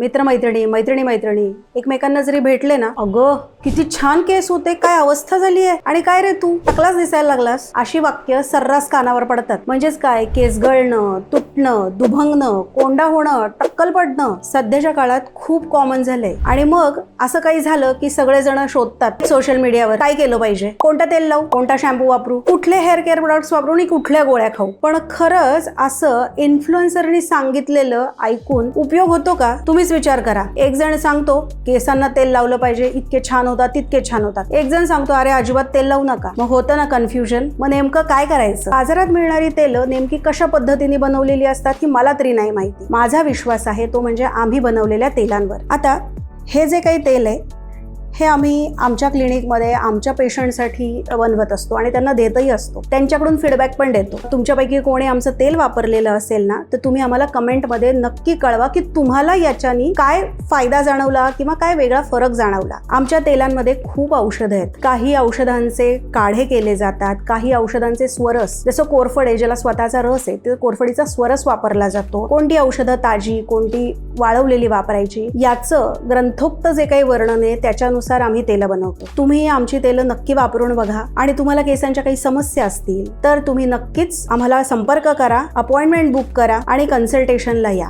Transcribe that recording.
मित्रमैत्रिणी मैत्रिणी एकमेकांना जरी भेटले ना, अगं किती छान केस होते, काय अवस्था झाली आहे, आणि काय रे तू टकलाच दिसायला लागलास, अशी वाक्य सर्रास कानावर पडतात. म्हणजेच काय, केस गळणं, तुटणं, दुभंगणं, कोंडा होणं, टक्कल पडणं सध्याच्या काळात खूप कॉमन झालंय. आणि मग असं काही झालं की सगळेजण शोधतात सोशल मीडियावर काय केलं पाहिजे, कोणतं तेल लावू, कोणता शॅम्पू वापरू, कुठले हेअर केअर प्रोडक्ट्स वापरू आणि कुठल्या गोळ्या खाऊ. पण खरंच असं इन्फ्लुएन्सरनी सांगितलेलं ऐकून उपयोग होतो का? तुम्हीच विचार करा. एक जण सांगतो केसांना तेल लावलं पाहिजे, इतके छान होतात तितके छान होतात. एक जण सांगतो अरे अजिबात तेल लावू नका. मग होतं ना कन्फ्युजन. मग नेमकं काय करायचं? बाजारात मिळणारी तेल नेमकी कशा पद्धतीने बनवलेली असतात की मला तरी नाही माहिती. माझा विश्वास आहे तो म्हणजे आम्ही बनवलेल्या तेलांवर. आता हे जे काही तेल आहे हे आम्ही आमच्या क्लिनिकमध्ये आमच्या पेशंटसाठी बनवत असतो आणि त्यांना देतही असतो. त्यांच्याकडून फीडबॅक पण देतो. तुमच्यापैकी कोणी आमचं तेल वापरलेलं असेल ना, तर तुम्ही आम्हाला कमेंटमध्ये नक्की कळवा की तुम्हाला याच्यानी काय फायदा जाणवला किंवा काय वेगळा फरक जाणवला. आमच्या तेलांमध्ये खूप औषधं आहेत. काही औषधांचे काढे केले जातात, काही औषधांचे स्वरस, जसं कोरफड आहे ज्याला स्वतःचा रस आहे, ते कोरफडीचा स्वरस वापरला जातो. कोणती औषधं ताजी, कोणती वाळवलेली वापरायची याचं ग्रंथोक्त जे काही वर्णन आहे त्याच्यानुसार आम्ही तेलं बनवतो. तुम्ही आमची तेलं नक्की वापरून बघा आणि तुम्हाला केसांच्या काही समस्या असतील तर तुम्ही नक्कीच आम्हाला संपर्क करा, अपॉइंटमेंट बुक करा आणि कन्सल्टेशनला या.